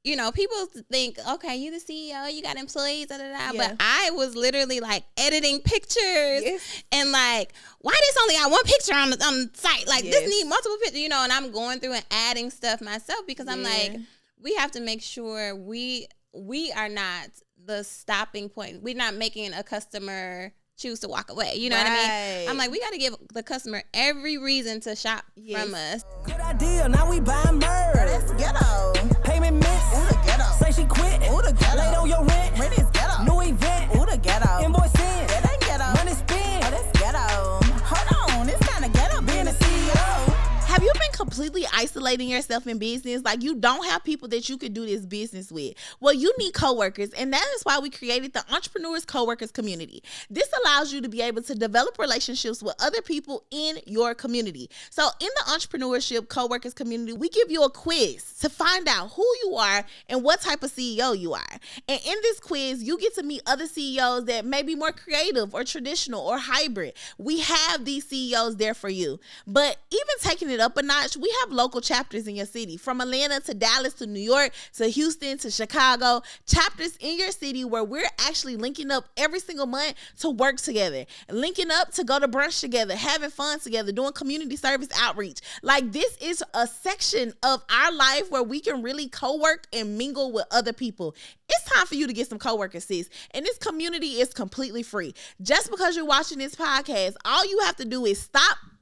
you know, people think, okay, you the CEO, you got employees, da, da, da. Yeah. But I was literally like editing pictures and like, why this only got one picture on the site? Like this need multiple pictures, you know, and I'm going through and adding stuff myself because I'm like, we have to make sure we are not the stopping point. We're not making a customer choose to walk away. You know what I mean? I'm like, we got to give the customer every reason to shop from us. Good idea. Now we buying merch. That's ghetto. Payment miss. Ooh, the ghetto. Say she quit. Ooh, the ghetto. Late on your rent. Rent is ghetto. New event. Ooh, the ghetto. Invoice in. That ain't ghetto. Money spent. Oh, that's ghetto. Hold on. It's kind of ghetto being a CEO. Have you been completely isolating yourself in business? Like you don't have people that you could do this business with. Well, you need coworkers, and that is why we created the Entrepreneurs Coworkers Community. This allows you to be able to develop relationships with other people in your community. So in the Entrepreneurship Coworkers Community, we give you a quiz to find out who you are and what type of CEO you are. And in this quiz, you get to meet other CEOs that may be more creative or traditional or hybrid. We have these CEOs there for you. But even taking it up a notch, we have local chapters in your city, from Atlanta to Dallas to New York to Houston to Chicago, chapters in your city where we're actually linking up every single month to work together, linking up to go to brunch together, having fun together, doing community service outreach. Like this is a section of our life where we can really co-work and mingle with other people. It's time for you to get some coworkers, sis. And this community is completely free. Just because you're watching this podcast, all you have to do is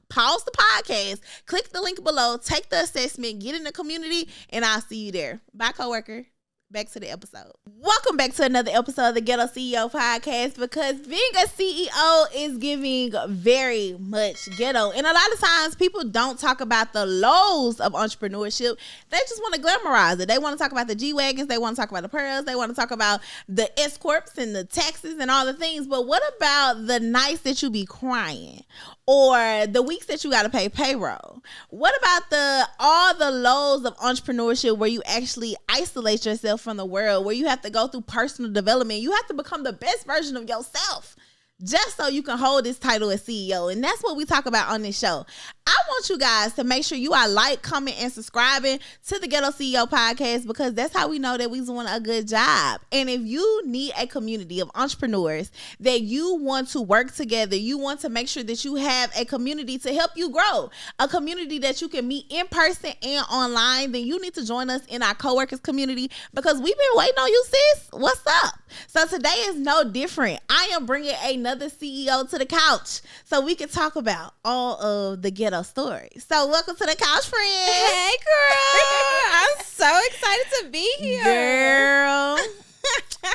pause the podcast, click the link below, take the assessment, get in the community, and I'll see you there. Bye, coworker. Back to the episode. Welcome back to another episode of the Ghetto CEO podcast, because being a CEO is giving very much ghetto. And a lot of times people don't talk about the lows of entrepreneurship. They just want to glamorize it. They want to talk about the G-Wagons. They want to talk about the pearls. They want to talk about the S-Corps and the taxes and all the things. But what about the nights that you be crying? Or the weeks that you got to pay payroll? What about all the lows of entrepreneurship where you actually isolate yourself from the world, where you have to go through personal development? You have to become the best version of yourself just so you can hold this title as CEO. And that's what we talk about on this show. I want you guys to make sure you are like, comment, and subscribing to the Ghetto CEO podcast, because that's how we know that we're doing a good job. And if you need a community of entrepreneurs that you want to work together, you want to make sure that you have a community to help you grow, a community that you can meet in person and online, then you need to join us in our coworkers community, because we've been waiting on you, sis. What's up? So today is no different. I am bringing another CEO to the couch so we can talk about all of the ghetto stories. So welcome to the couch, friend. Hey, girl. I'm so excited to be here. Girl,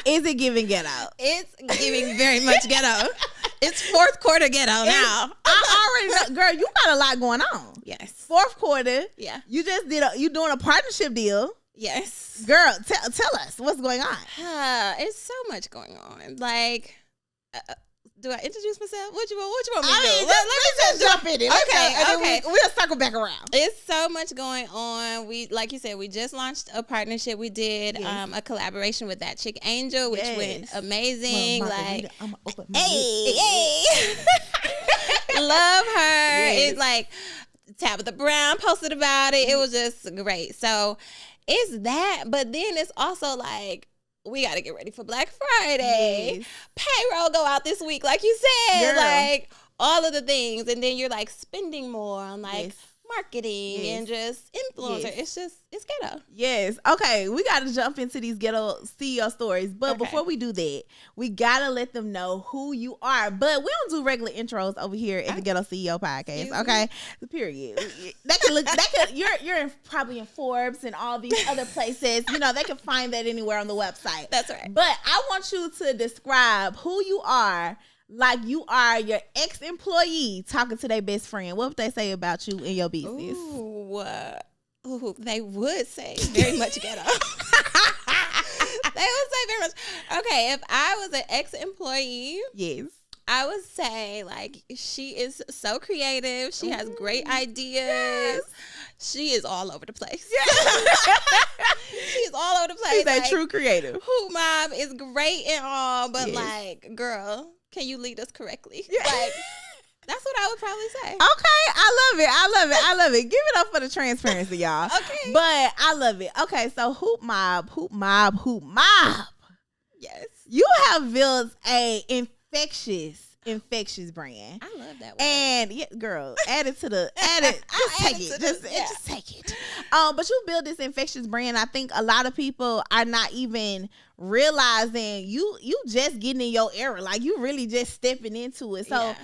is it giving ghetto? It's giving very much ghetto. It's fourth quarter ghetto now. I already know. Girl, you got a lot going on. Yes. Fourth quarter. Yeah. You just you doing a partnership deal. Yes. Girl, tell us what's going on. It's so much going on. Like, do I introduce myself? What you want me to do? Let me just jump in it. Okay. We'll circle back around. It's so much going on. We, like you said, we just launched a partnership. We did a collaboration with That Chick Angel, which went amazing. Well, I'm open my hey. Love her. Yes. It's like Tabitha Brown posted about it. It was just great. So it's that, but then it's also like, we got to get ready for Black Friday. Yes. Payroll go out this week, like you said. Girl. Like all of the things. And then you're like spending more on like marketing and just influencer. Yes. It's ghetto. Yes. Okay. We got to jump into these ghetto CEO stories. But before we do that, we got to let them know who you are. But we don't do regular intros over here at the Ghetto CEO podcast. Okay. Period. You're probably in Forbes and all these other places. You know, they can find that anywhere on the website. That's right. But I want you to describe who you are, like you are your ex-employee talking to their best friend. What would they say about you in your business? Ooh, they would say very much ghetto. They would say very much. Okay, if I was an ex-employee, Yes. I would say like she is so creative. She has great ideas. Yes. She is all over the place. She's all over the place. She's like, a true creative. Hoop Mobb is great and all, but Yes. like, girl, can you lead us correctly? Yeah. Like, That's what I would probably say. Okay, I love it. Give it up for the transparency, y'all. Okay. But I love it. Okay, so Hoop Mobb. Yes. You have built a infectious brand. I love that word. And yeah, girl, add it. Just take it. Just take it. But you build this infectious brand. I think a lot of people are not even realizing you just getting in your era. Like you really just stepping into it. So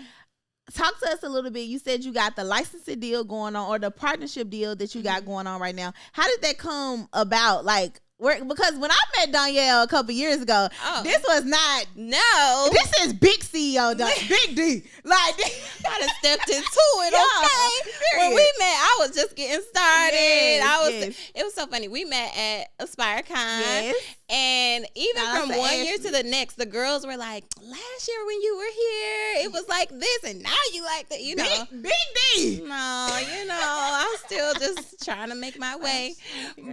talk to us a little bit. You said you got the licensing deal going on, or the partnership deal that you got going on right now. How did that come about? Like, because when I met Donyale a couple years ago, this was not. No. This is big CEO, Big D. Like, I done stepped into it, okay? When we met, I was just getting started. It was so funny. We met at AspireCon, and even from one year to the next, the girls were like, last year when you were here, it was like this, and now you like that, you know. Big D. No, you know, I'm still just trying to make my way.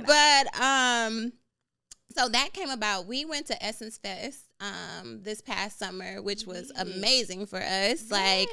But, so that came about. We went to Essence Fest this past summer, which was amazing for us. Like,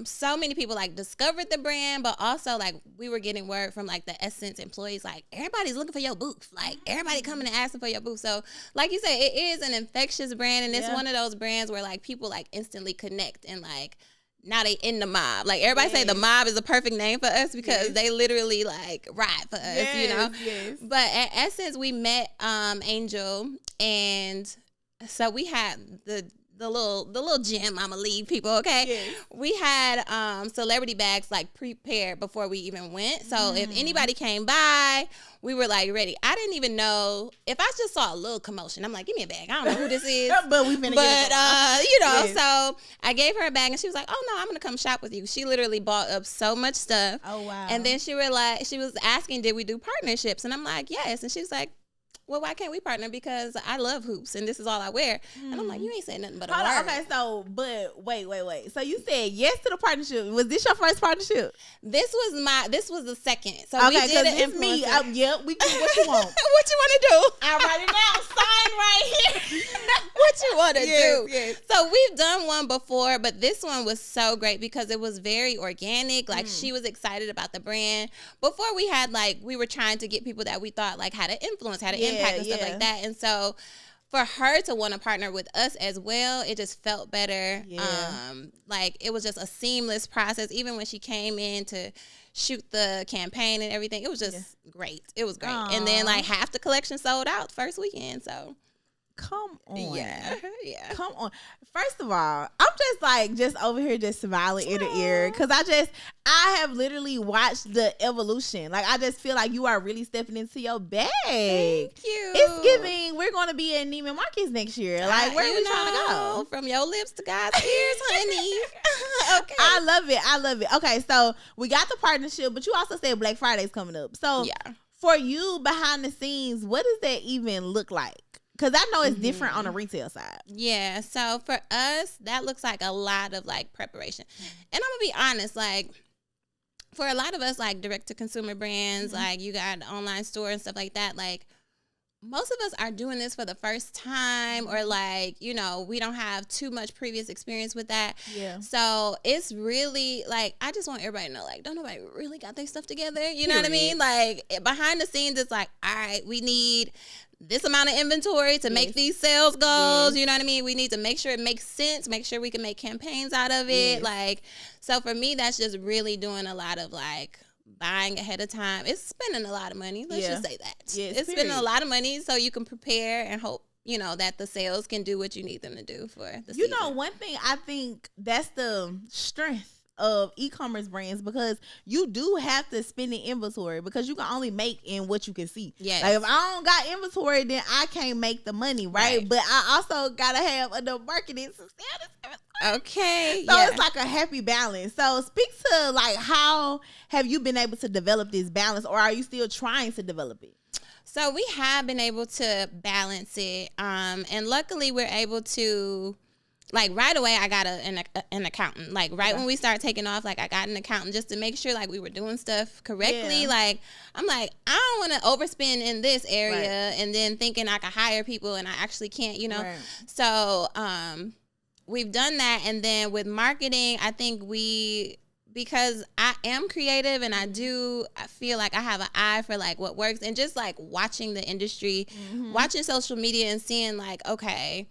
so many people like discovered the brand, but also like we were getting word from like the Essence employees, like everybody's looking for your booth. Like everybody coming and asking for your booth. So like you said, it is an infectious brand, and it's one of those brands where like people like instantly connect, and like now they in the mob. Like everybody say the mob is a perfect name for us because they literally like ride for us, you know? Yes. But at Essence, we met Angel, and so we had the little gym, I'ma leave people, okay? Yes. We had celebrity bags like prepared before we even went. So if anybody came by, we were like ready. I didn't even know if I just saw a little commotion. I'm like, give me a bag. I don't know who this is. But we finna get it. You know, so I gave her a bag, and she was like, oh no, I'm gonna come shop with you. She literally bought up so much stuff. Oh wow. And then she was asking, did we do partnerships? And I'm like, yes. And she was like, well, why can't we partner? Because I love hoops and this is all I wear. And I'm like, you ain't saying nothing but a word. Okay, so, but wait. So you said yes to the partnership. Was this your first partnership? This was the second. So we did an influencer. Me. Yep, we do what you want. What you want to do? I'll write it down. Sign right here. What you want to do? Yes. So we've done one before, but this one was so great because it was very organic. Like she was excited about the brand. Before we were trying to get people that we thought like had an influence, had an impact and stuff like that. And so for her to want to partner with us as well, it just felt better. Like it was just a seamless process. Even when she came in to shoot the campaign and everything, it was just great. It was great. And then like half the collection sold out first weekend. So come on. Yeah. Come on. First of all, I'm just over here just smiling ear to ear because I have literally watched the evolution. Like I just feel like you are really stepping into your bag. Thank you. It's giving. We're going to be in Neiman Marcus next year. Like where are we trying to go? From your lips to God's ears, honey. Okay. I love it. Okay, so we got the partnership, but you also said Black Friday's coming up. So for you behind the scenes, what does that even look like? Because I know it's different on the retail side. Yeah. So for us, that looks like a lot of like preparation. And I'm going to be honest, like for a lot of us, like direct to consumer brands, like you got an online store and stuff like that, like most of us are doing this for the first time or like, you know, we don't have too much previous experience with that. Yeah. So it's really like, I just want everybody to know, like, don't nobody really got their stuff together. You know what I mean? Like behind the scenes, it's like, all right, we need this amount of inventory to make these sales goals. You know what I mean? We need to make sure it makes sense, make sure we can make campaigns out of it. Like, so for me, that's just really doing a lot of like buying ahead of time. It's spending a lot of money. Let's just say that. It's spending a lot of money so you can prepare and hope, you know, that the sales can do what you need them to do for the season. You know, one thing I think that's the strength of e-commerce brands, because you do have to spend in inventory because you can only make in what you can see. Yeah. Like if I don't got inventory, then I can't make the money, right? But I also gotta have enough marketing to sell this inventory. Okay. So it's like a happy balance. So speak to like how have you been able to develop this balance, or are you still trying to develop it? So we have been able to balance it. And luckily we're able to, like right away, I got an accountant. Like right when we started taking off, like I got an accountant just to make sure like we were doing stuff correctly. Like I'm like, I don't want to overspend in this area and then thinking I can hire people and I actually can't, you know. So we've done that. And then with marketing, I think because I am creative and I feel like I have an eye for like what works, and just like watching the industry, watching social media and seeing like, okay,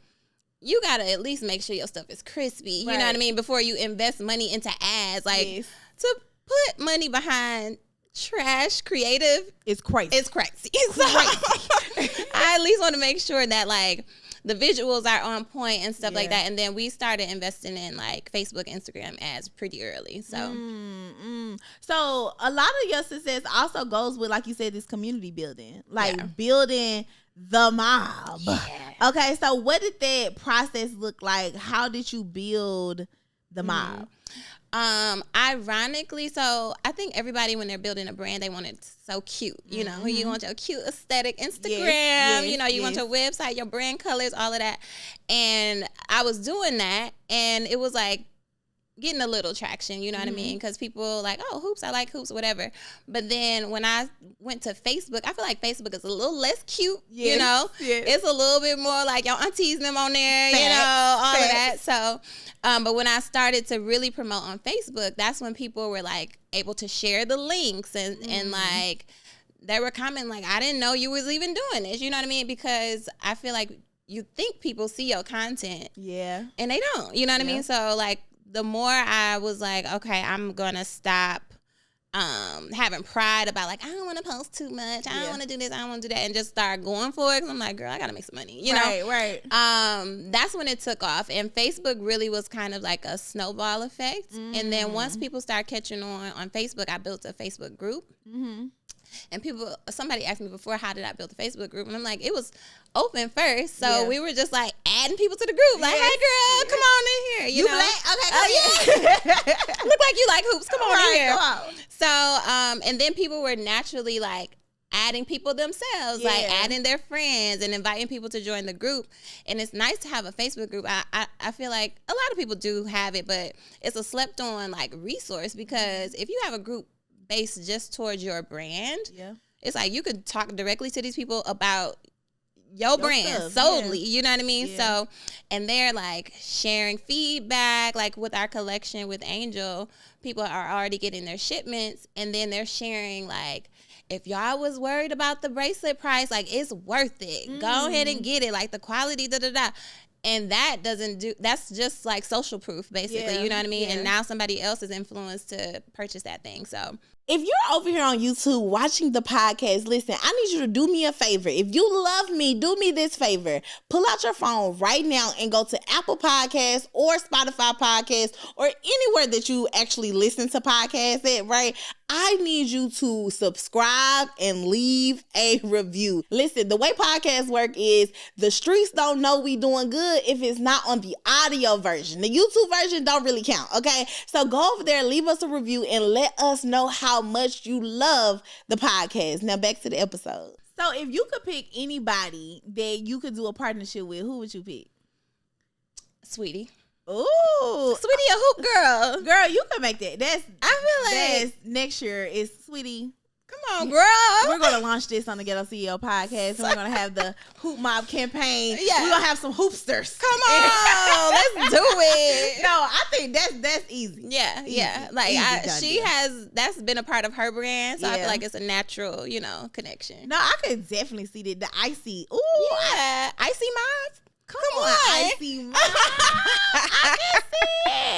you got to at least make sure your stuff is crispy. You know what I mean? Before you invest money into ads, like to put money behind trash creative. It's crazy. It's crazy. So I at least want to make sure that like the visuals are on point and stuff like that. And then we started investing in like Facebook, Instagram ads pretty early. So, So a lot of your success also goes with, like you said, this community building, like building the mob. Yeah. Okay. So what did that process look like? How did you build the mob? Ironically, so I think everybody, when they're building a brand, they want it so cute. You know, you want your cute aesthetic Instagram, you know, you want your website, your brand colors, all of that. And I was doing that, and it was like getting a little traction, you know what I mean? Because people like, oh, hoops, I like hoops, whatever. But then when I went to Facebook, I feel like Facebook is a little less cute, you know? It's a little bit more like your aunties them on there, you know, all of that. So, but when I started to really promote on Facebook, that's when people were like able to share the links and like they were commenting like, I didn't know you was even doing this, you know what I mean? Because I feel like you think people see your content. Yeah. And they don't, you know what I mean? So like, the more I was like, okay, I'm going to stop having pride about like, I don't want to post too much. I don't want to do this. I don't want to do that. And just start going for it. Cause I'm like, girl, I got to make some money, you know? Right. That's when it took off. And Facebook really was kind of like a snowball effect. And then once people start catching on Facebook, I built a Facebook group. And somebody asked me before, how did I build a Facebook group? And I'm like, it was open first. So we were just like adding people to the group. Like, hey girl, come on in here. You know? Black? Okay. Look like you like hoops. Come on in here. So, and then people were naturally like adding people themselves, like adding their friends and inviting people to join the group. And it's nice to have a Facebook group. I feel like a lot of people do have it, but it's a slept on like resource, because if you have a group based just towards your brand, it's like you could talk directly to these people about your brand stuff, solely, you know what I mean? So, and they're like sharing feedback, like with our collection with Angel, people are already getting their shipments, and then they're sharing like, if y'all was worried about the bracelet price, like it's worth it. Go ahead and get it. Like the quality, And that's just like social proof, basically, you know what I mean? And now somebody else is influenced to purchase that thing. So if you're over here on YouTube watching the podcast, listen, I need you to do me a favor. If you love me, do me this favor. Pull out your phone right now and go to Apple Podcasts or Spotify Podcasts or anywhere that you actually listen to podcasts at, right? I need you to subscribe and leave a review. Listen, the way podcasts work is the streets don't know we doing good if it's not on the audio version. The YouTube version don't really count, okay? So go over there, leave us a review, and let us know how much you love the podcast. Now back to the episode. So if you could pick anybody that you could do a partnership with, who would you pick? Sweetie. Ooh, Sweetie, a hoop girl. Girl, you can make that. I feel like next year is Sweetie. Come on, girl. We're going to launch this on the Ghetto CEO podcast, and we're going to have the Hoop Mobb campaign. Yeah. We're going to have some hoopsters. Come on, let's do it. No, I think that's easy. Yeah, easy. Like that's been a part of her brand, so I feel like it's a natural, connection. No, I could definitely see that. The icy. Ooh, icy Mobb. Come on, icy Mobb. I can see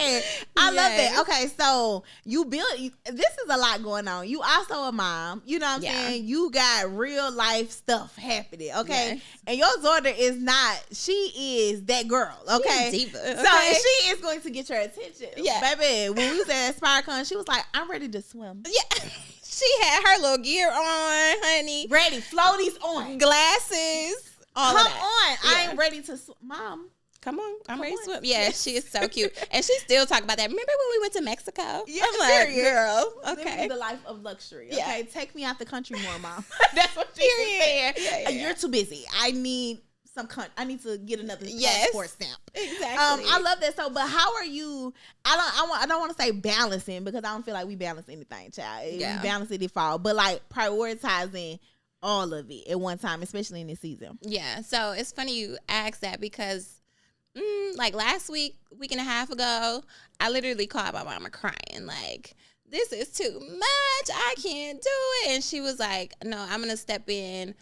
it. I love that. Okay, so this is a lot going on. You also a mom. You know what I'm saying? You got real life stuff happening, okay? Yes. And your daughter she is that girl, okay? She's a diva, okay? So she is going to get your attention. Yeah. Baby, when we was at AspireCon, she was like, I'm ready to swim. Yeah. She had her little gear on, honey. Ready. Floaties on. Glasses. Come on. I ain't ready to swim. Mom. Come on. I'm ready to swim. Yeah, she is so cute. And she still talk about that. Remember when we went to Mexico? Yeah, I'm like, girl, okay. Living the life of luxury. Okay, take me out the country more, Mom. That's what she's saying. Yeah. You're too busy. I need I need to get another passport stamp. Exactly. I love that. So, but how are you? I don't want to say balancing, because I don't feel like we balance anything, child. Yeah. We balance it if all, but like prioritizing all of it at one time, especially in this season. Yeah. So it's funny you ask that, because Like last week and a half ago, I literally called my mama crying like, this is too much. I can't do it. And she was like, no, I'm going to step in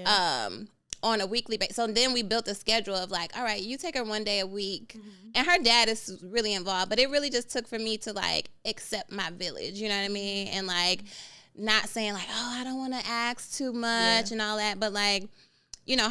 on a weekly basis. So then we built a schedule of like, all right, you take her one day a week. And her dad is really involved. But it really just took for me to like accept my village. You know what I mean? And like not saying like, oh, I don't want to ask too much and all that. But like, you know,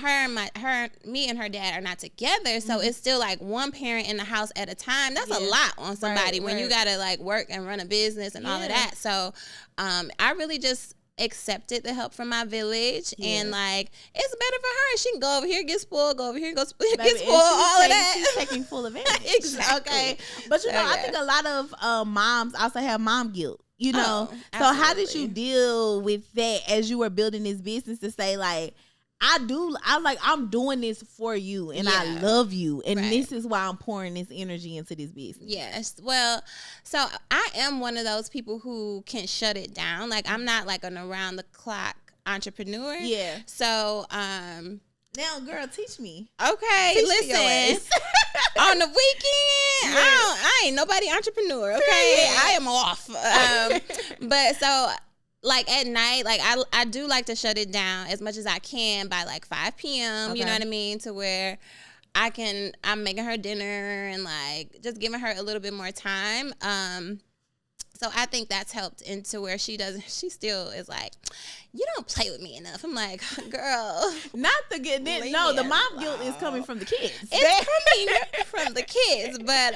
me and her dad are not together, so it's still like one parent in the house at a time. That's a lot on somebody when you gotta like work and run a business and all of that. So, I really just accepted the help from my village, and like it's better for her. She can go over here, get spoiled, go over here, get spoiled, all of that. She's taking full advantage. Exactly. Okay, but you know, I think a lot of moms also have mom guilt. You know, so how did you deal with that as you were building this business to say like, I'm doing this for you and I love you. And this is why I'm pouring this energy into this business. Yes. Well, so I am one of those people who can shut it down. Like I'm not like an around the clock entrepreneur. Yeah. So, now girl, teach me. Okay. Listen, on the weekend, I ain't nobody entrepreneur. Okay. I am off. But so, like at night, like I do like to shut it down as much as I can by like 5 p.m. You know what I mean? To where I'm making her dinner and like just giving her a little bit more time. So I think that's helped into where she still is like, you don't play with me enough. I'm like, girl. Not the good. No, the mom guilt is coming from the kids. It's coming from the kids. But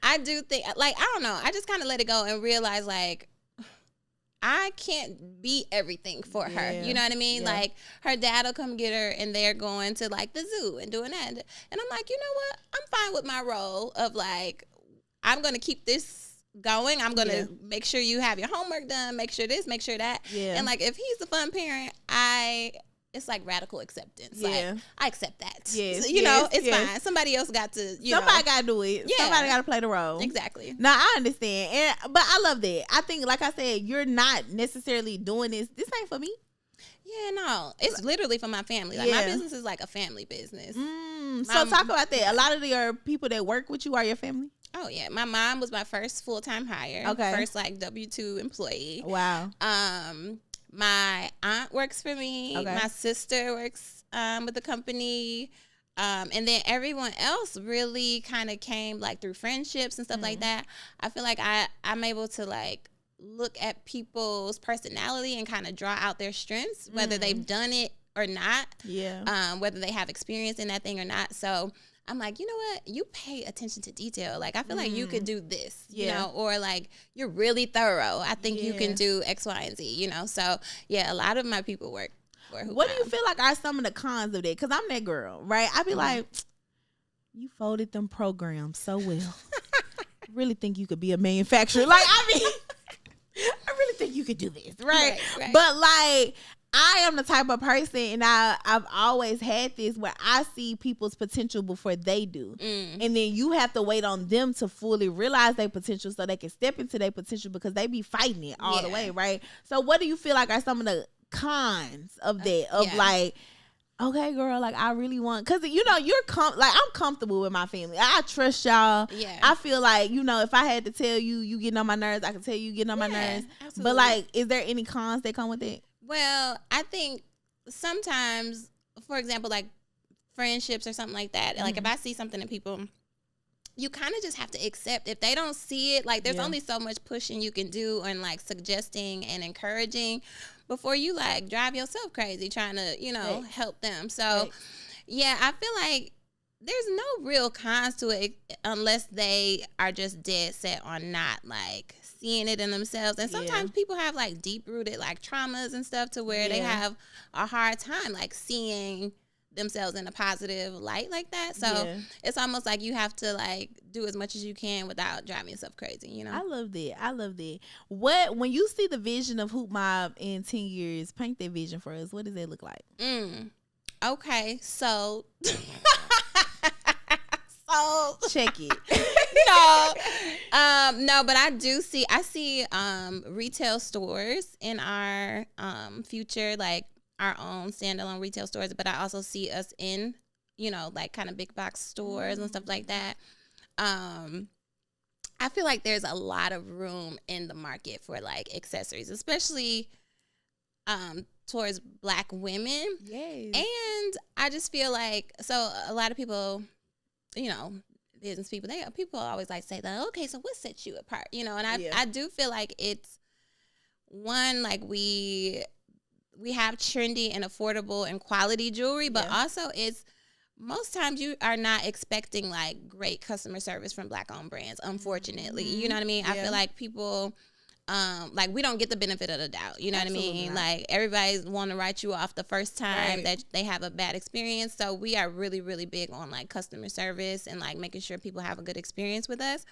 I do think, like, I don't know. I just kind of let it go and realize like, I can't be everything for her. You know what I mean? Yeah. Like her dad will come get her and they're going to like the zoo and doing that. And I'm like, you know what? I'm fine with my role of like, I'm going to keep this going. I'm going to make sure you have your homework done, make sure this, make sure that. Yeah. And like, if he's the fun parent, it's like radical acceptance. Yeah. Like, I accept that. Yes. So, you know, it's fine. Somebody else got to, somebody got to do it. Yeah. Somebody got to play the role. Exactly. No, I understand. But I love that. I think, like I said, you're not necessarily doing this. This ain't for me. Yeah, no. It's literally for my family. Like, my business is like a family business. So talk about that. A lot of your people that work with you are your family? Oh, yeah. My mom was my first full-time hire. Okay. First, like, W-2 employee. Wow. My aunt works for me. Okay. My sister works with the company. And then everyone else really kind of came like through friendships and stuff like that. I feel like I'm able to like look at people's personality and kind of draw out their strengths, whether they've done it or not. Yeah. Whether they have experience in that thing or not. So I'm like, you know what? You pay attention to detail. Like, I feel like you could do this, you know, or like you're really thorough. I think you can do X, Y, and Z, you know? So, yeah, a lot of my people work for Hoop Mobb. What do you feel like are some of the cons of that? Because I'm that girl, right? I be like, you folded them programs so well. Really think you could be a manufacturer. Like, I mean, I really think you could do this, right? But like, I am the type of person, and I've always had this where I see people's potential before they do. And then you have to wait on them to fully realize their potential so they can step into their potential because they be fighting it all the way, right? So what do you feel like are some of the cons of that? Of like, okay, girl, like I really want, because you know, like I'm comfortable with my family. I trust y'all. Yeah. I feel like, you know, if I had to tell you, you getting on my nerves, I can tell you getting on my nerves. Absolutely. But like, is there any cons that come with it? Well, I think sometimes, for example, like friendships or something like that, like if I see something in people, you kind of just have to accept. If they don't see it, like there's only so much pushing you can do and like suggesting and encouraging before you like drive yourself crazy trying to, you know, help them. So, yeah, I feel like there's no real cons to it unless they are just dead set on not like seeing it in themselves. And sometimes people have like deep rooted like traumas and stuff to where they have a hard time like seeing themselves in a positive light like that. So it's almost like you have to like do as much as you can without driving yourself crazy, you know? I love that. When you see the vision of Hoop Mobb in 10 years, paint that vision for us. What does that look like? Okay, so check it. No, but I see retail stores in our future, like our own standalone retail stores, but I also see us in you know, like kind of big box stores and stuff like that. I feel like there's a lot of room in the market for like accessories, especially towards Black women. Yes. And I just feel like, so a lot of people, you know, business people, people always like say that, okay, so what sets you apart? You know, and I do feel like it's one, like we have trendy and affordable and quality jewelry, but also it's most times you are not expecting like great customer service from Black owned brands, unfortunately. You know what I mean? I feel like people like we don't get the benefit of the doubt. You know what I mean? Like everybody's want to write you off the first time that they have a bad experience. So we are really, really big on like customer service and like making sure people have a good experience with us.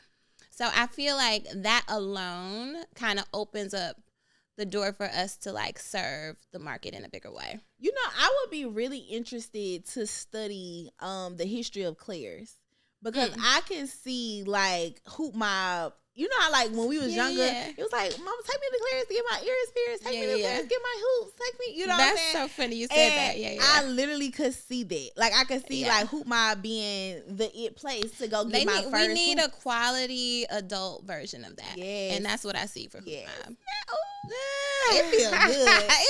So I feel like that alone kind of opens up the door for us to like serve the market in a bigger way. You know, I would be really interested to study the history of Claire's, because I can see like Hoop Mobb. You know how like when we was younger, it was like, Mama, take me to Claire's to get my ears pierced. Take me to Claire's, get my hoops. Take me, you know what I'm saying? That's so funny you said that. Yeah. I literally could see that. Like I could see like Hoop Mobb being the it place to go get my first We need hoops. a quality adult version of that. Yes. And that's what I see for Hoop Mobb. It feels good. I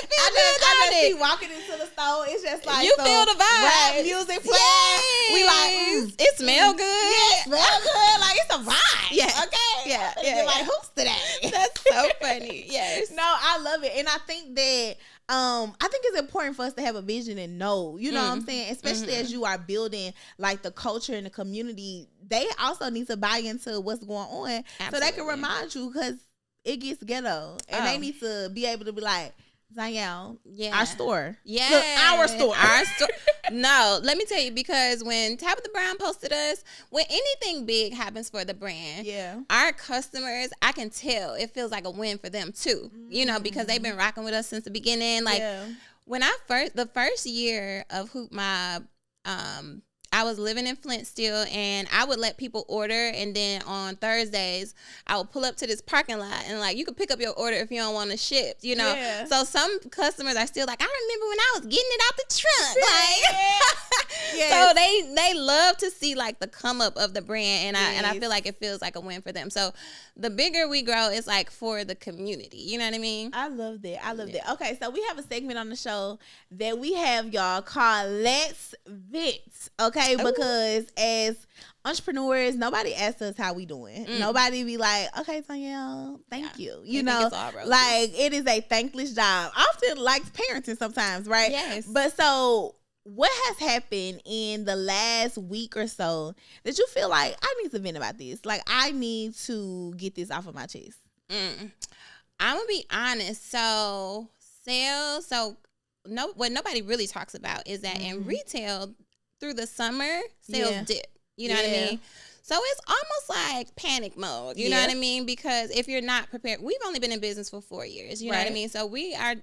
just see walking into the store. It's just like you feel the vibe. Rap music playing. We like it smell good. Yeah, it smell good. Like it's a vibe. Yeah. Okay. Yeah. Like hoops today. That's so funny. Yes. No, I love it, and I think that I think it's important for us to have a vision and know. You know what I'm saying? Especially as you are building like the culture and the community, they also need to buy into what's going on, so they can remind you, because it gets ghetto, and they need to be able to be like, Donyale, our store. Yeah. Look, our store. Our store. No, let me tell you, because when Tabitha Brown posted us, when anything big happens for the brand, our customers, I can tell it feels like a win for them too. You know, because they've been rocking with us since the beginning. Like when the first year of Hoop Mobb, I was living in Flint still, and I would let people order, and then on Thursdays I would pull up to this parking lot, and like you could pick up your order if you don't want to ship, you know. So some customers are still like, I remember when I was getting it out the trunk, like so they love to see like the come up of the brand, and I feel like it feels like a win for them. So the bigger we grow, it's like for the community, you know what I mean? I love that. that. Okay, so we have a segment on the show that we have y'all called Let's Vent. Okay, because as entrepreneurs, nobody asks us how we doing. Nobody be like, okay, Donyale, thank you. You know, like it is a thankless job. Often like parenting sometimes, right? Yes. But so what has happened in the last week or so that you feel like I need to vent about this? Like I need to get this off of my chest. I'm gonna be honest. So sales. What nobody really talks about is that in retail, through the summer, sales dip. You know what I mean? So it's almost like panic mode. You know what I mean? Because if you're not prepared, we've only been in business for 4 years. You know what I mean? So we are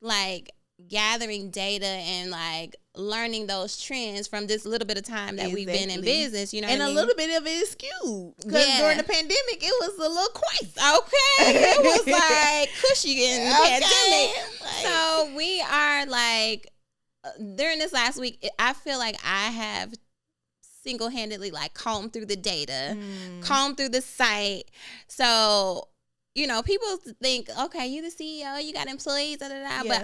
like gathering data and like learning those trends from this little bit of time that we've been in business. You know, and what I a mean? little bit of it is skewed because during the pandemic, it was a little crazy. Okay, it was like cushy in the pandemic. So we are like. During this last week, I feel like I have single-handedly like combed through the data, combed through the site. So, you know, people think, okay, you the CEO, you got employees, but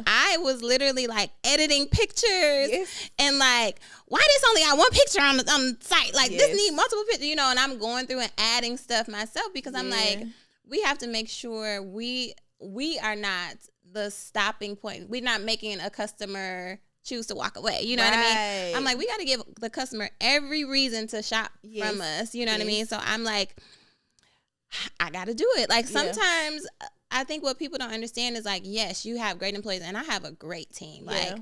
I was literally like editing pictures and like, why this only got one picture on the site? Like this need multiple pictures, you know, and I'm going through and adding stuff myself because I'm like, we have to make sure we are not the stopping point. We're not making a customer choose to walk away. You know what I mean? I'm like, we got to give the customer every reason to shop from us. You know what I mean? So I'm like, I got to do it. Like sometimes I think what people don't understand is like, yes, you have great employees and I have a great team. Like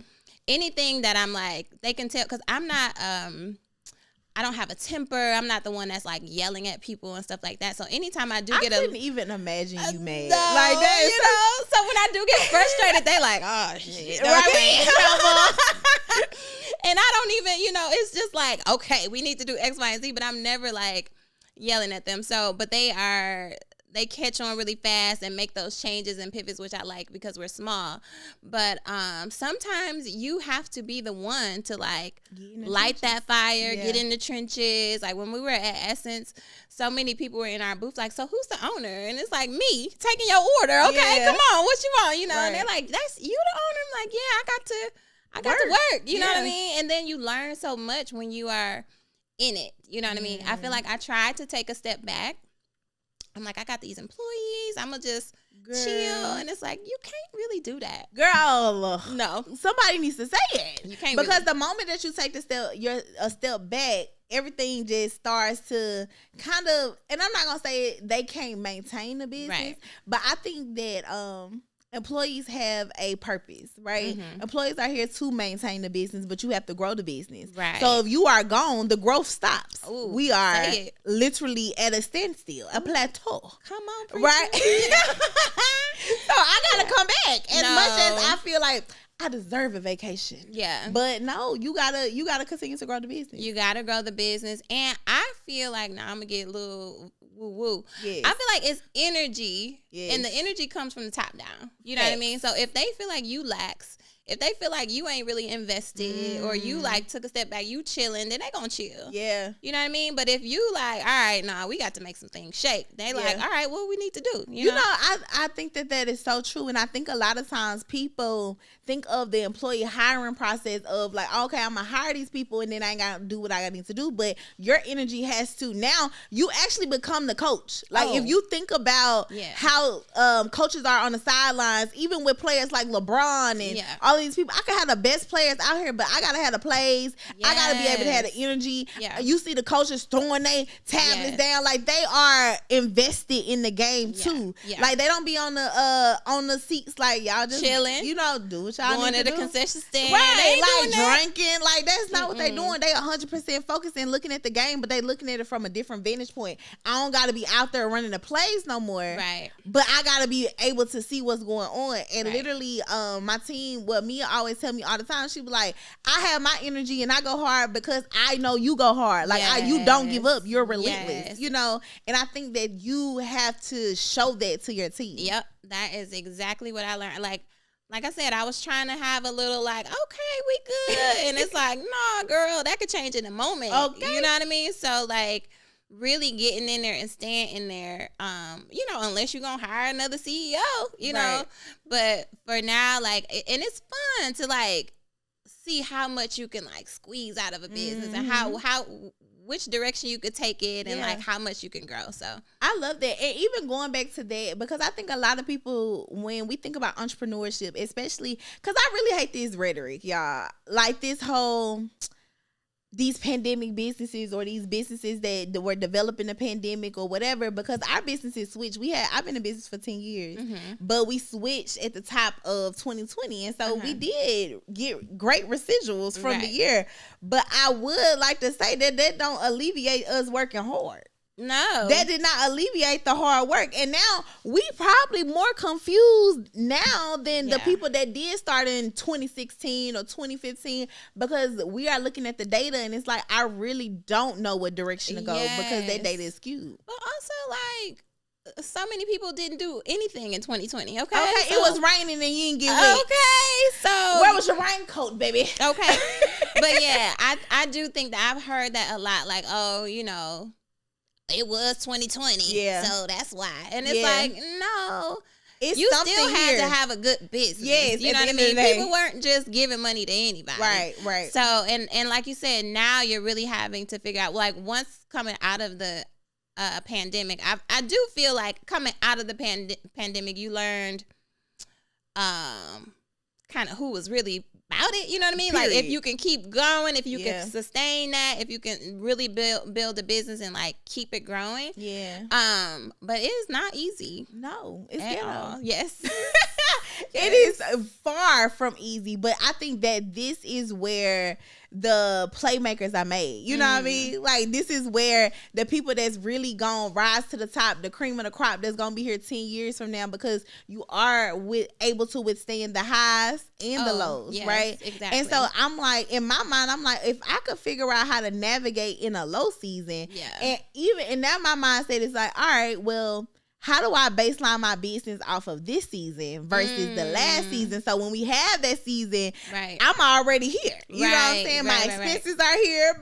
anything that I'm like, they can tell, because I'm not, I don't have a temper. I'm not the one that's like yelling at people and stuff like that. So anytime I do get I couldn't even imagine you mad. No, like that, you know. So when I do get frustrated, they like, oh shit, okay. And I don't even, you know, it's just like, okay, we need to do X, Y, and Z. But I'm never like yelling at them. So, but they are they catch on really fast and make those changes and pivots, which I like because we're small. But sometimes you have to be the one to like light that fire, get in the trenches. Like when we were at Essence, so many people were in our booth like, so who's the owner? And it's like, me taking your order. Okay, come on, what you want? You know, and they're like, that's you the owner? I'm like, yeah, I got to work. You know what I mean? And then you learn so much when you are in it. You know what I mean? I feel like I tried to take a step back. I'm like, I got these employees. I'm going to just chill. And it's like, you can't really do that. Girl. No. Somebody needs to say it. You can't because really. the moment that you take a step back, everything just starts to kind of, and I'm not going to say they can't maintain the business, Right. but I think that employees have a purpose, right? Mm-hmm. Employees are here to maintain the business, but you have to grow the business. Right. So if you are gone, the growth stops. Ooh, we are say it. literally at a standstill, a plateau. Come on, preacher. Right? So I got to come back as much as I feel like I deserve a vacation. Yeah. But no, you gotta continue to grow the business. You got to grow the business. And I feel like, now I'm going to get a little woo-woo. Yes. I feel like it's energy. Yes. And the energy comes from the top down. You know what I mean? So if they feel like you lax, if they feel like you ain't really invested or you like took a step back, you chilling, then they gonna chill. Yeah. You know what I mean? But if you like, all right, nah, we got to make some things shake. They like, all right, what we need to do? You know, I think that is so true. And I think a lot of times people think of the employee hiring process of like, okay, I'm gonna hire these people and then I ain't gotta do what I need to do. But your energy has to, now you actually become the coach. Like if you think about how coaches are on the sidelines, even with players like LeBron and all these people, I can have the best players out here, but I gotta have the plays. I gotta be able to have the energy. You see the coaches throwing their tablets down, like they are invested in the game too. Like they don't be on the seats like y'all just chilling, you know, do what y'all going need to to the do. concession stand, right? Like drinking, like that's not what they doing. They 100% focused and looking at the game, but they looking at it from a different vantage point. I don't gotta be out there running the plays no more, right? But I gotta be able to see what's going on. And literally, my team, what Mia always tell me all the time, she be like, I have my energy and I go hard because I know you go hard. Like you don't give up. You're relentless, you know. And I think that you have to show that to your team. Yep, that is exactly what I learned. Like I said, I was trying to have a little like, okay, we good. And it's like, nah, girl, that could change in a moment. Okay. You know what I mean? So like really getting in there and staying in there, you know, unless you're going to hire another CEO, you know. But for now, like, and it's fun to like see how much you can like squeeze out of a business and how which direction you could take it and like how much you can grow. So I love that. And even going back to that, because I think a lot of people, when we think about entrepreneurship, especially because I really hate this rhetoric, y'all, like this whole these pandemic businesses or these businesses that were developing the pandemic or whatever, because our businesses switched. I've been in business for 10 years, but we switched at the top of 2020. And so we did get great residuals from the year. But I would like to say that don't alleviate us working hard. No, that did not alleviate the hard work. And now we probably more confused now than the people that did start in 2016 or 2015, because we are looking at the data and it's like, I really don't know what direction to go because that data is skewed. But also like so many people didn't do anything in 2020. Okay, it was raining and you didn't get wet. Okay, so where was your raincoat, baby? Okay, but yeah, I do think that I've heard that a lot. Like, oh, you know, it was 2020, so that's why. And it's like, no, you still had to have a good business. Yes, you know what I mean? People weren't just giving money to anybody. Right. So, and like you said, now you're really having to figure out, like, once coming out of the pandemic, I do feel like coming out of the pandemic, you learned kind of who was really about it, you know what I mean? Period. Like if you can keep going, if you can sustain that, if you can really build a business and like keep it growing. But it is not easy. No, it's ghetto. Yes. It is far from easy, but I think that this is where the playmakers are made. You know what I mean? Like this is where the people that's really gonna rise to the top, the cream of the crop that's gonna be here 10 years from now, because you are able to withstand the highs and the lows, right? Exactly. And so I'm like, in my mind, I'm like, if I could figure out how to navigate in a low season, and even in that, my mindset is like, all right, well, how do I baseline my business off of this season versus the last season? So when we have that season, I'm already here. You know what I'm saying? My expenses are here.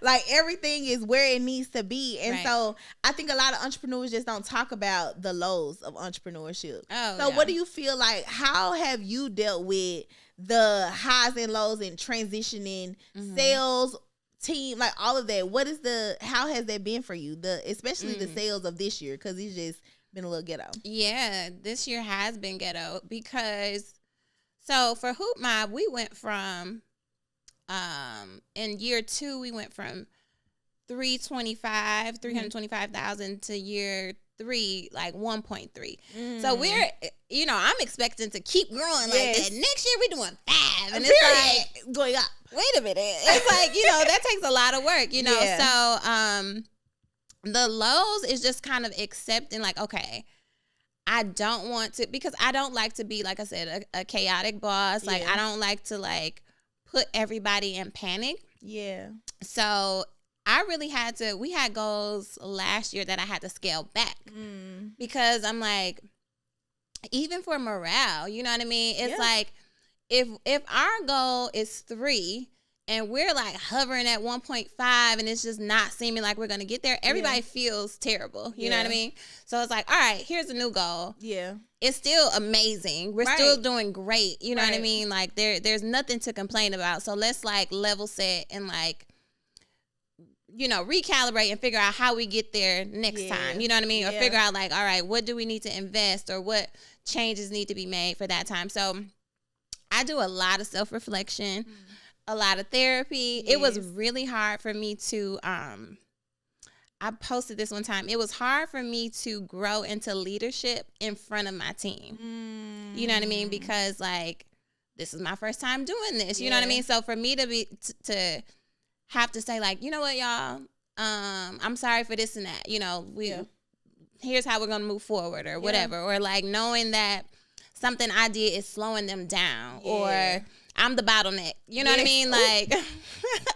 Like everything is where it needs to be. And so I think a lot of entrepreneurs just don't talk about the lows of entrepreneurship. So what do you feel like? How have you dealt with the highs and lows and transitioning sales, team, like all of that? How has that been for you? Especially the sales of this year, because it's just been a little ghetto. Yeah, this year has been ghetto because so for Hoop Mobb, we went from in year 2 we went from 325,000 to year 3 like 1.3. So we're I'm expecting to keep growing like that. Next year we doing 5, and it's like going up. Wait a minute, it's like that takes a lot of work, So the lows is just kind of accepting, like, okay, I don't want to, because I don't like to be, like I said, a chaotic boss. Like, I don't like to, like, put everybody in panic. Yeah. So I really we had goals last year that I had to scale back because I'm like, even for morale, you know what I mean? It's like, if our goal is 3, and we're like hovering at 1.5 and it's just not seeming like we're going to get there, everybody feels terrible. You know what I mean? So it's like, all right, here's a new goal. Yeah. It's still amazing. We're still doing great. You know what I mean? Like there's nothing to complain about. So let's like level set and like, recalibrate and figure out how we get there next time. You know what I mean? Or figure out like, all right, what do we need to invest or what changes need to be made for that time? So I do a lot of self-reflection. A lot of therapy. It was really hard for me to I posted this one time. It was hard for me to grow into leadership in front of my team. You know what I mean? Because like this is my first time doing this. You know what I mean? So for me to be to have to say like, you know what, y'all, I'm sorry for this and that. Here's how we're gonna move forward or whatever. Or like knowing that something I did is slowing them down or I'm the bottleneck. You know what I mean? Like,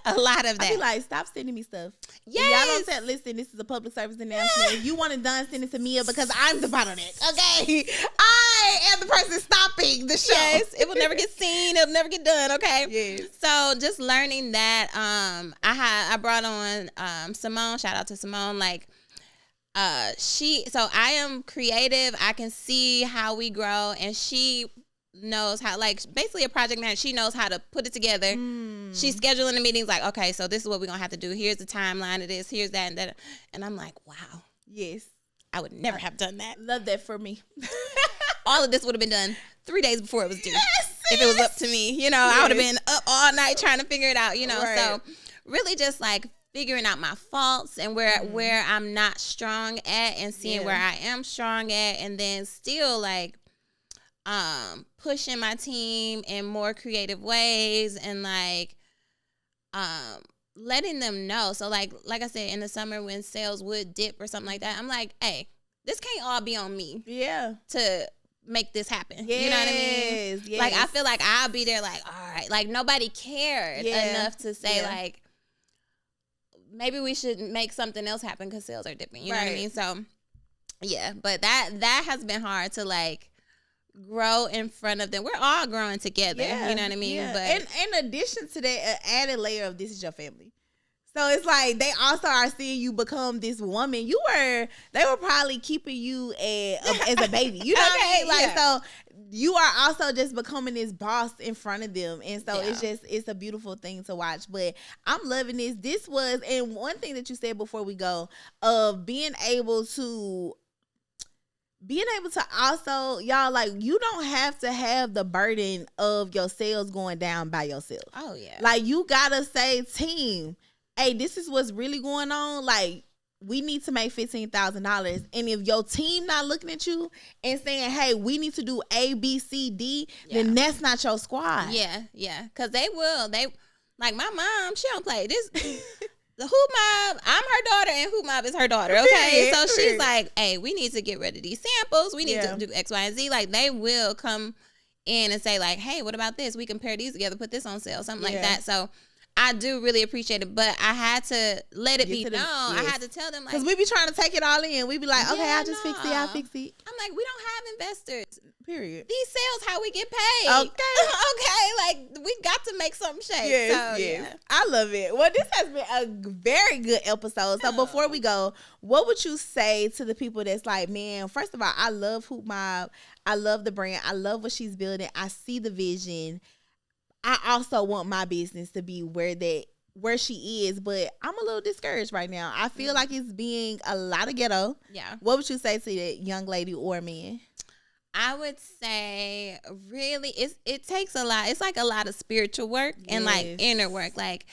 a lot of that. I be like, stop sending me stuff. Yes. Y'all don't say, listen, this is a public service announcement. If you want it done, send it to Mia because I'm the bottleneck. Okay? I am the person stopping the show. Yes. It will never get seen. It'll never get done. Okay? Yes. So, just learning that, I brought on Simone. Shout out to Simone. Like, so I am creative. I can see how we grow, and she knows how, like, basically a project manager. She knows how to put it together. She's scheduling the meetings like, okay, so this is what we're gonna have to do. Here's the timeline of this, here's that and that. And I'm like, wow. Yes. I would never have done that. Love that for me. All of this would have been done 3 days before it was due. If it was up to me. I would have been up all night trying to figure it out, So really just like figuring out my faults and where I'm not strong at and seeing where I am strong at, and then still like pushing my team in more creative ways and like letting them know. So like I said, in the summer when sales would dip or something like that, I'm like, hey, this can't all be on me. Yeah. To make this happen. Yes, you know what I mean? Yes. Like I feel like I'll be there like, all right, like nobody cared enough to say like maybe we should make something else happen because sales are dipping. You know what I mean? So yeah, but that has been hard to like grow in front of them. We're all growing together. You know what I mean? But in addition to that, an added layer of this is your family. So it's like they also are seeing you become this woman. They were probably keeping you as a baby. You know what I mean? Like so you are also just becoming this boss in front of them. And so it's a beautiful thing to watch. But I'm loving this. This was, and one thing that you said before we go, of being able to also, y'all, like, you don't have to have the burden of your sales going down by yourself. Oh, yeah. Like, you gotta say, team, hey, this is what's really going on. Like, we need to make $15,000. And if your team not looking at you and saying, hey, we need to do A, B, C, D, then that's not your squad. Yeah, yeah. Because they will. Like, my mom, she don't play this. The Hoop Mobb, I'm her daughter, and Hoop Mobb is her daughter, okay? So she's like, hey, we need to get rid of these samples. We need to do X, Y, and Z. Like, they will come in and say, like, hey, what about this? We can pair these together, put this on sale, something like that. So I do really appreciate it, but I had to let it be known. I had to tell them, like, because we be trying to take it all in. We be like, okay, I'll just fix it. I'll fix it. I'm like, we don't have investors. Period. These sales, how we get paid. Okay. Okay, like, we got to make something shake. Yes, so, yes. Yeah. I love it. Well, this has been a very good episode. So before we go, what would you say to the people that's like, man, first of all, I love Hoop Mobb. I love the brand. I love what she's building. I see the vision. I also want my business to be where she is, but I'm a little discouraged right now. I feel like it's being a lot of ghetto. Yeah. What would you say to that young lady or man? I would say really it takes a lot. It's like a lot of spiritual work and like inner work. Like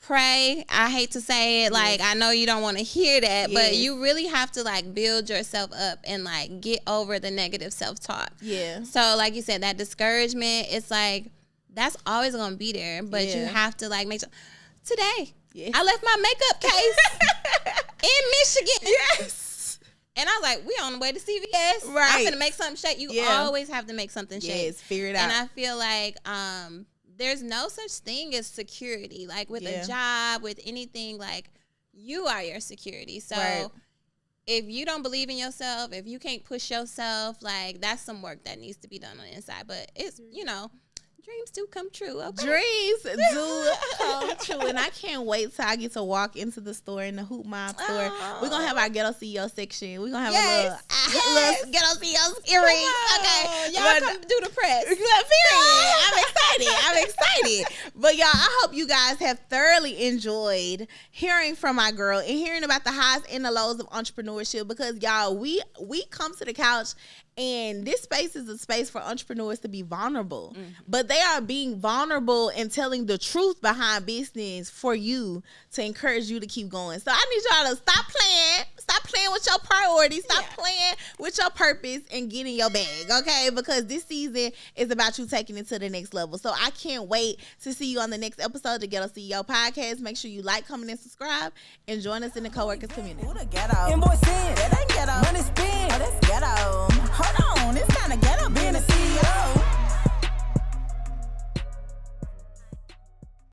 pray. I hate to say it. Like I know you don't want to hear that, but you really have to like build yourself up and like get over the negative self-talk. Yeah. So like you said, that discouragement, it's like that's always gonna be there. But you have to like make sure. Today, I left my makeup case in Michigan. Yes. And I was like, we on the way to CVS. Right. I'm gonna make something shake. You always have to make something shake. Yes, figure it out. And I feel like there's no such thing as security. Like with a job, with anything, like you are your security. So if you don't believe in yourself, if you can't push yourself, like that's some work that needs to be done on the inside. But it's, dreams do come true. Okay? Dreams do come true. And I can't wait till I get to walk into the store, in the Hoop Mobb store. We're going to have our Ghetto CEO section. We're going to have a little Ghetto CEO series. Okay. Y'all come do the press. I'm excited. But y'all, I hope you guys have thoroughly enjoyed hearing from my girl and hearing about the highs and the lows of entrepreneurship, because y'all, we come to the couch and this space is a space for entrepreneurs to be vulnerable. But they are being vulnerable and telling the truth behind business for you, to encourage you to keep going. So I need y'all to stop playing with your priorities, stop playing with your purpose and getting your bag, okay? Because this season is about you taking it to the next level. So I can't wait to see you on the next episode of the Ghetto CEO podcast. Make sure you like, comment, and subscribe, and join us in the coworkers community. Ooh, the ghetto. Invoice in. That ain't ghetto. Money spin. Oh, that's ghetto. Hold on, it's kind of ghetto being a CEO.